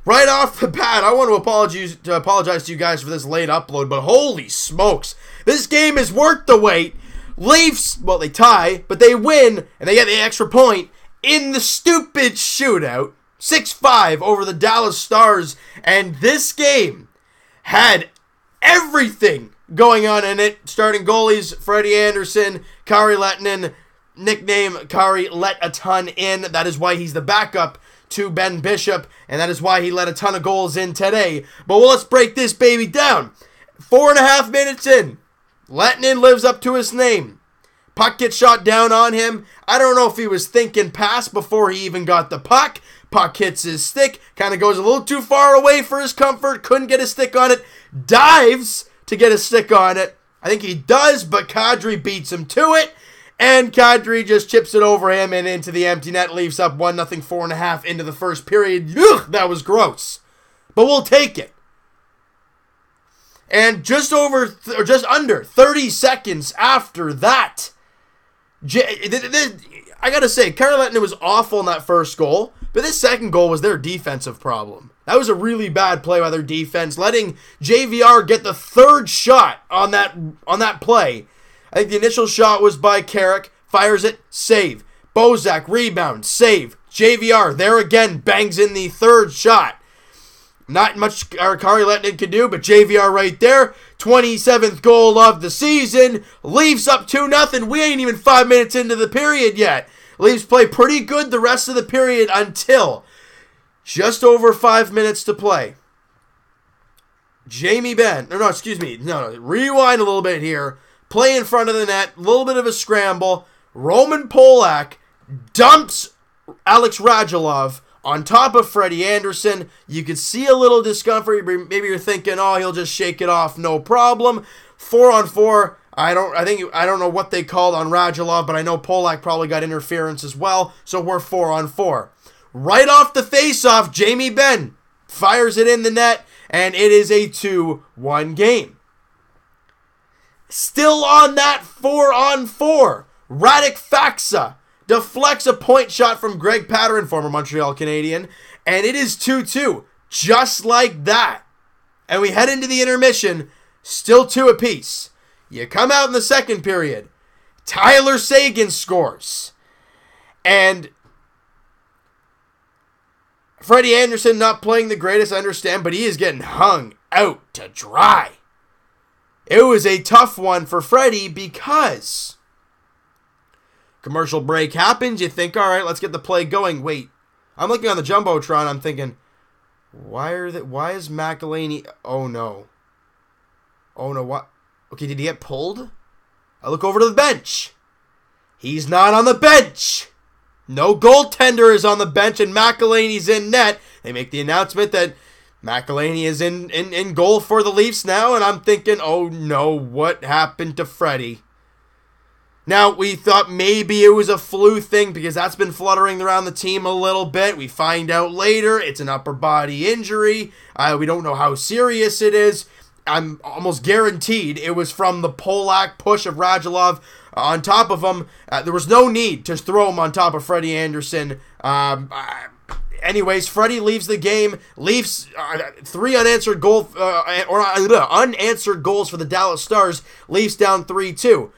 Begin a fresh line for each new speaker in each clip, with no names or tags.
Right off the bat, I want to apologize to you guys for this late upload, but holy smokes, this game is worth the wait. Leafs, well, they tie, but they win, and they get the extra point in the stupid shootout, 6-5 over the Dallas Stars, and this game had everything going on in it. Starting goalies, Freddie Andersen, Kari Lehtinen, nickname Kari let a ton in. That is why he's the backup to Ben Bishop, and that is why he let a ton of goals in today. But let's break this baby down. 4.5 minutes in, Lehtinen lives up to his name. Puck gets shot down on him. I don't know if he was thinking pass before he even got the puck. Puck hits his stick, kind of goes a little too far away for his comfort, couldn't get his stick on it, dives to get his stick on it. I think he does, but Kadri beats him to it. And Kadri just chips it over him and into the empty net. Leafs up 1-0, 4.5 into the first period. Ugh, that was gross. But we'll take it. And just under 30 seconds after that, I gotta say, Kari Lehtinen was awful in that first goal. But this second goal was their defensive problem. That was a really bad play by their defense, letting JVR get the third shot on that play. I think the initial shot was by Carrick, fires it, save. Bozak, rebound, save. JVR, there again, bangs in the third shot. Not much Kari Lehtinen could do, but JVR right there. 27th goal of the season. Leafs up 2-0. We ain't even 5 minutes into the period yet. Leafs play pretty good the rest of the period until just over 5 minutes to play. Rewind a little bit here. Play in front of the net, a little bit of a scramble. Roman Polak dumps Alex Radulov on top of Freddie Andersen. You could see a little discomfort. Maybe you're thinking, oh, he'll just shake it off, no problem. 4-on-4. I don't know what they called on Radulov, but I know Polak probably got interference as well. So we're 4-on-4. Right off the face-off, Jamie Benn fires it in the net, and it is a 2-1 game. Still on that 4-on-4, Radek Faksa deflects a point shot from Greg Patterin, former Montreal Canadian, and it is 2-2, just like that. And we head into the intermission, still 2 apiece. You come out in the second period, Tyler Seguin scores, and Freddie Andersen not playing the greatest, I understand, but he is getting hung out to dry. It was a tough one for Freddie because commercial break happens. You think, all right, let's get the play going. Wait, I'm looking on the Jumbotron. I'm thinking, why is McElhaney? Oh no, what? Okay, did he get pulled? I look over to the bench. He's not on the bench. No goaltender is on the bench, and McElhaney's in net. They make the announcement that McElhaney is in goal for the Leafs now, and I'm thinking, oh no, what happened to Freddie? Now, we thought maybe it was a flu thing because that's been fluttering around the team a little bit. We find out later it's an upper body injury. We don't know how serious it is. I'm almost guaranteed it was from the Polak push of Radulov on top of him. There was no need to throw him on top of Freddie Andersen. Anyways, Freddie leaves the game. Leafs 3 unanswered goals for the Dallas Stars. Leafs down 3-2.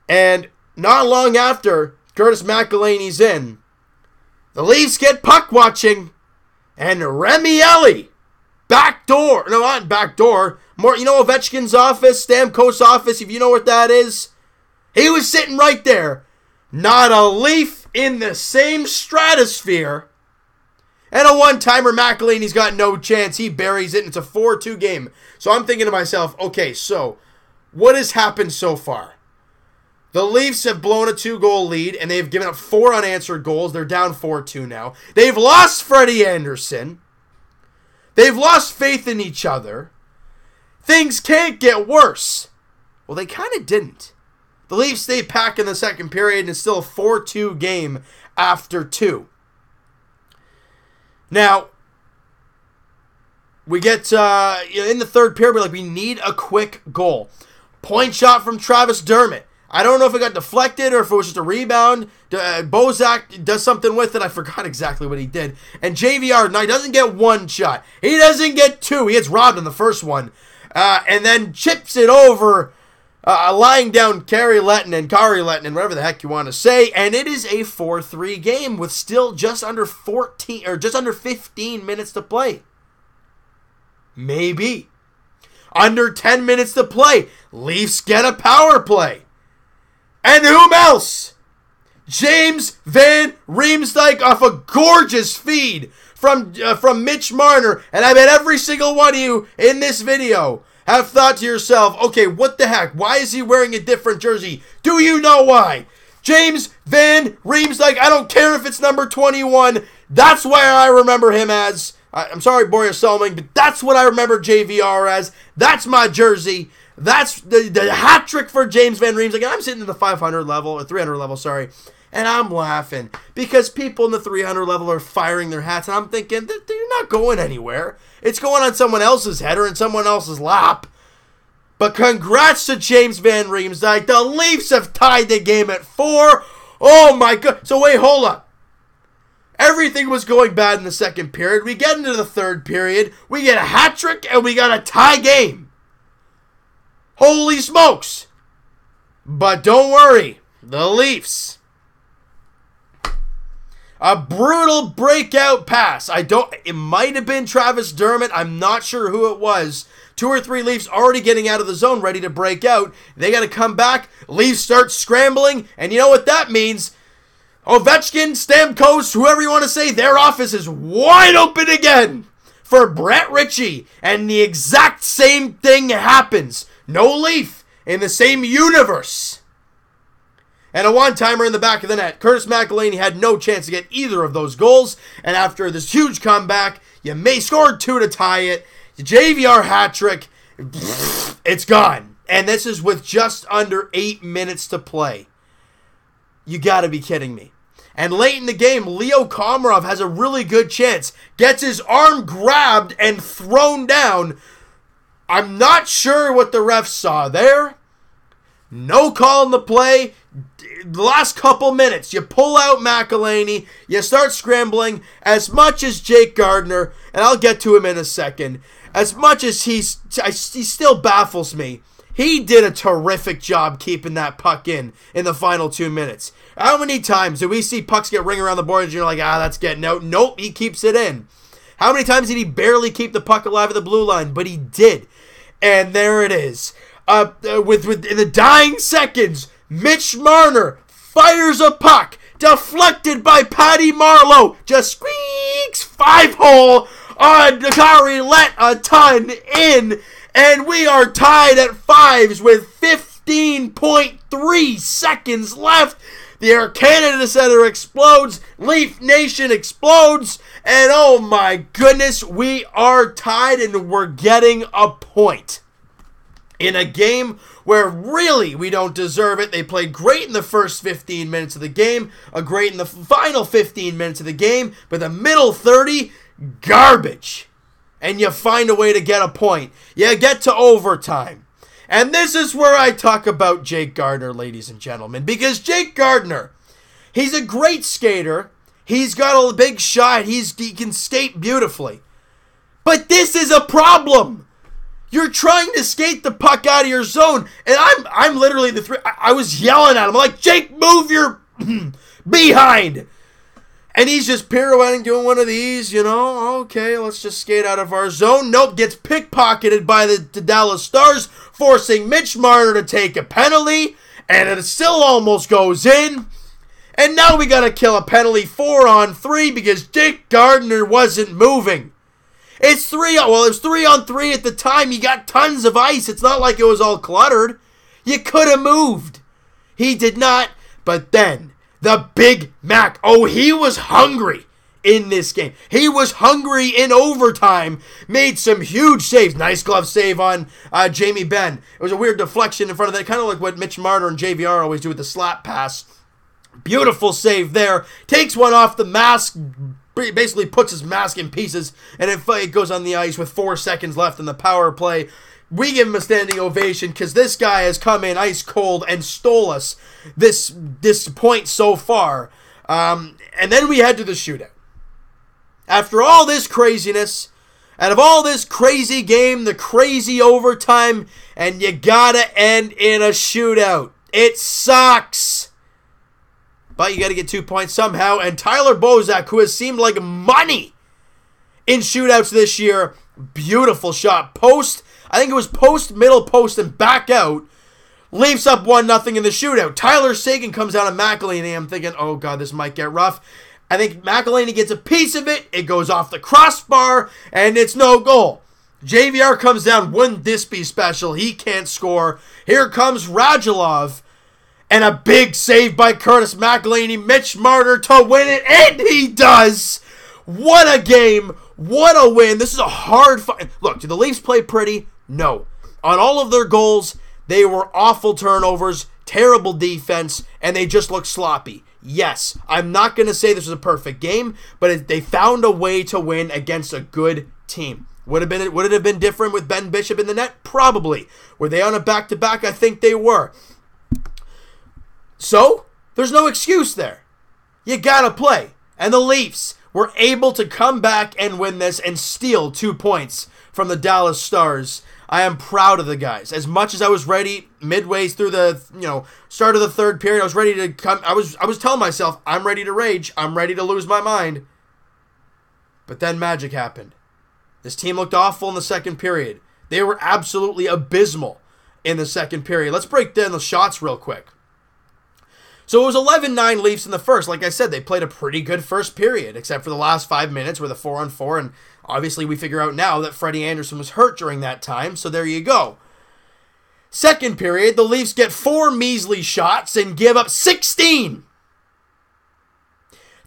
And not long after Curtis McElhaney's in, the Leafs get puck watching, and Remi Elie backdoor. No, not backdoor. More, Ovechkin's office, Stamkos' office, if you know what that is. He was sitting right there. Not a Leaf in the same stratosphere. And a one-timer, McElhaney's got no chance. He buries it, and it's a 4-2 game. So I'm thinking to myself, okay, so what has happened so far? The Leafs have blown a 2-goal lead, and they've given up 4 unanswered goals. They're down 4-2 now. They've lost Freddie Andersen. They've lost faith in each other. Things can't get worse. Well, they kind of didn't. The Leafs stay packed in the second period, and it's still a 4-2 game after 2. Now, we get in the third period, we're like, we need a quick goal. Point shot from Travis Dermott. I don't know if it got deflected or if it was just a rebound. Bozak does something with it. I forgot exactly what he did. And JVR, now he doesn't get one shot. He doesn't get two. He gets robbed in the first one. And then chips it over, lying down Kari Lettinen, whatever the heck you want to say. And it is a 4-3 game with still just under 15 minutes to play. Maybe. Under 10 minutes to play. Leafs get a power play. And whom else? James Van Riemsdyk off a gorgeous feed from Mitch Marner. And I bet every single one of you in this video have thought to yourself, okay, what the heck? Why is he wearing a different jersey? Do you know why? James Van Riemsdyk, I don't care if it's number 21. That's why I remember him as. I'm sorry, Boris Selming, but that's what I remember JVR as. That's my jersey. That's the hat trick for James Van Riemsdyk. And I'm sitting at the 500 level, or 300 level, sorry. And I'm laughing because people in the 300 level are firing their hats. And I'm thinking, you're not going anywhere. It's going on someone else's head or in someone else's lap. But congrats to James Van Riemsdyk. The Leafs have tied the game at 4. Oh my God. So wait, hold up. Everything was going bad in the second period. We get into the third period. We get a hat trick and we got a tie game. Holy smokes. But don't worry. The Leafs. A brutal breakout pass. It might have been Travis Dermott. I'm not sure who it was. 2 or 3 Leafs already getting out of the zone, ready to break out. They got to come back. Leafs start scrambling. And you know what that means? Ovechkin, Stamkos, whoever you want to say, their office is wide open again for Brett Ritchie. And the exact same thing happens. No Leaf in the same universe. And a one-timer in the back of the net. Curtis McElhinney had no chance to get either of those goals. And after this huge comeback, you may score 2 to tie it. The JVR hat trick, it's gone. And this is with just under 8 minutes to play. You gotta be kidding me. And late in the game, Leo Komarov has a really good chance. Gets his arm grabbed and thrown down. I'm not sure what the refs saw there. No call in the play. The last couple minutes, you pull out McElhinney. You start scrambling. As much as Jake Gardiner, and I'll get to him in a second, as much as he still baffles me. He did a terrific job keeping that puck in the final 2 minutes. How many times do we see pucks get ringing around the boards and you're like, that's getting out? Nope, he keeps it in. How many times did he barely keep the puck alive at the blue line? But he did. And there it is. With in the dying seconds, Mitch Marner fires a puck deflected by Patty Marleau. Just squeaks 5-hole on Kari Lettinen in. And we are tied at 5s with 15.3 seconds left. The Air Canada Center explodes. Leaf Nation explodes. And oh my goodness, we are tied and we're getting a point. In a game where really we don't deserve it. They played great in the first 15 minutes of the game. Great in the final 15 minutes of the game. But the middle 30, garbage. And you find a way to get a point. You get to overtime. And this is where I talk about Jake Gardiner, ladies and gentlemen. Because Jake Gardiner, he's a great skater. He's got a big shot. He can skate beautifully. But this is a problem. You're trying to skate the puck out of your zone. And I'm literally I was yelling at him. I'm like, Jake, move your behind. And he's just pirouetting, doing one of these, okay, let's just skate out of our zone. Nope, gets pickpocketed by the Dallas Stars, forcing Mitch Marner to take a penalty, and it still almost goes in. And now we got to kill a penalty 4-on-3 because Jake Gardiner wasn't moving. It was 3-on-3 at the time. You got tons of ice. It's not like it was all cluttered. You could have moved. He did not, but then the Big Mac. Oh, he was hungry in this game. He was hungry in overtime. Made some huge saves. Nice glove save on Jamie Benn. It was a weird deflection in front of that. Kind of like what Mitch Marner and JVR always do with the slap pass. Beautiful save there. Takes one off the mask. Basically puts his mask in pieces. And it goes on the ice with 4 seconds left in the power play. we give him a standing ovation because this guy has come in ice cold and stole us this point so far. And then we head to the shootout. After all this craziness, out of all this crazy game, the crazy overtime, and you gotta end in a shootout. It sucks. But you gotta get 2 points somehow. And Tyler Bozak, who has seemed like money in shootouts this year, beautiful shot. Post, I think it was post, middle post, and back out. Leafs up 1-0 in the shootout. Tyler Seguin comes down to McElhinney. I'm thinking, oh God, this might get rough. I think McElhinney gets a piece of it. It goes off the crossbar, and it's no goal. JVR comes down. Wouldn't this be special? He can't score. Here comes Radulov, and a big save by Curtis McElhinney. Mitch Marner to win it, and he does. What a game. What a win. This is a hard fight. Look, did the Leafs play pretty? No. On all of their goals, they were awful turnovers, terrible defense, and they just looked sloppy. Yes, I'm not going to say this was a perfect game, but they found a way to win against a good team. Would it have been different with Ben Bishop in the net? Probably. Were they on a back-to-back? I think they were. So, there's no excuse there. You got to play. And the Leafs were able to come back and win this and steal 2 points from the Dallas Stars. I am proud of the guys. As much as I was ready midway through the start of the third period, I was ready to come. I was telling myself, I'm ready to rage. I'm ready to lose my mind. But then magic happened. This team looked awful in the second period. They were absolutely abysmal in the second period. Let's break down the shots real quick. So it was 11-9 Leafs in the first. Like I said, they played a pretty good first period, except for the last 5 minutes where the 4-on-4, and obviously we figure out now that Freddie Anderson was hurt during that time, so there you go. Second period, the Leafs get 4 measly shots and give up 16.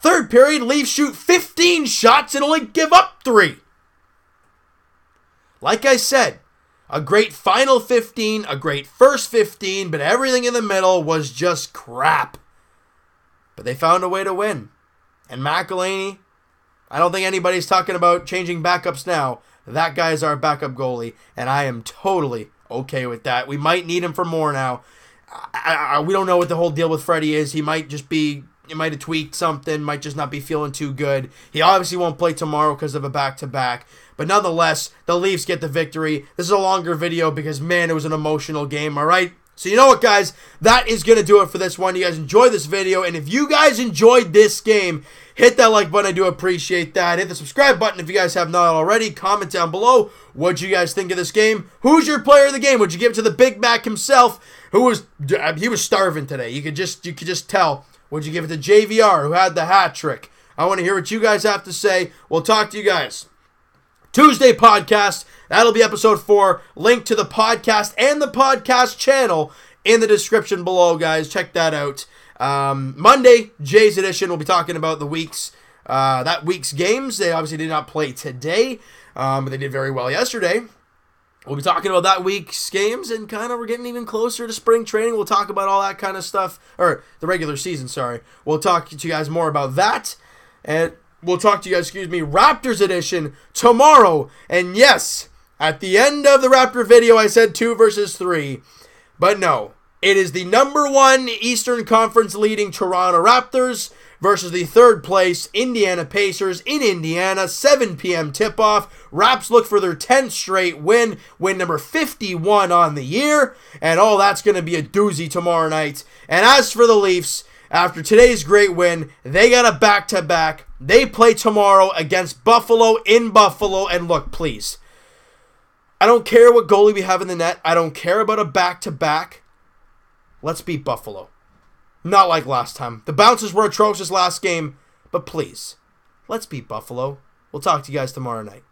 Third period, Leafs shoot 15 shots and only give up 3. Like I said, a great final 15, a great first 15, but everything in the middle was just crap. But they found a way to win. And McElhinney, I don't think anybody's talking about changing backups now. That guy is our backup goalie, and I am totally okay with that. We might need him for more now. We don't know what the whole deal with Freddie is. He might have tweaked something, might just not be feeling too good. He obviously won't play tomorrow because of a back-to-back. But nonetheless, the Leafs get the victory. This is a longer video because, man, it was an emotional game, all right? So you know what, guys? That is going to do it for this one. You guys enjoyed this video, and if you guys enjoyed this game, hit that like button. I do appreciate that. Hit the subscribe button if you guys have not already. Comment down below. What'd you guys think of this game? Who's your player of the game? Would you give it to the Big Mac himself? He was starving today. You could just tell. Would you give it to JVR, who had the hat trick? I want to hear what you guys have to say. We'll talk to you guys Tuesday podcast. That'll be episode 4. Link to the podcast and the podcast channel in the description below, guys. Check that out. Monday, Jay's edition, we'll be talking about that week's games. They obviously did not play today, but they did very well yesterday. We'll be talking about that week's games, and we're getting even closer to spring training. We'll talk about all that kind of stuff, or the regular season, sorry. We'll talk to you guys more about that, and we'll talk to you guys, Raptors edition tomorrow. And yes, at the end of the Raptor video, I said 2 versus 3, but no. It is the number 1 Eastern Conference leading Toronto Raptors versus the 3rd place Indiana Pacers in Indiana. 7 p.m. tip-off. Raps look for their 10th straight win number 51 on the year. And that's going to be a doozy tomorrow night. And as for the Leafs, after today's great win, they got a back-to-back. They play tomorrow against Buffalo in Buffalo. And look, please, I don't care what goalie we have in the net. I don't care about a back-to-back. Let's beat Buffalo. Not like last time. The bounces were atrocious last game, but please, let's beat Buffalo. We'll talk to you guys tomorrow night.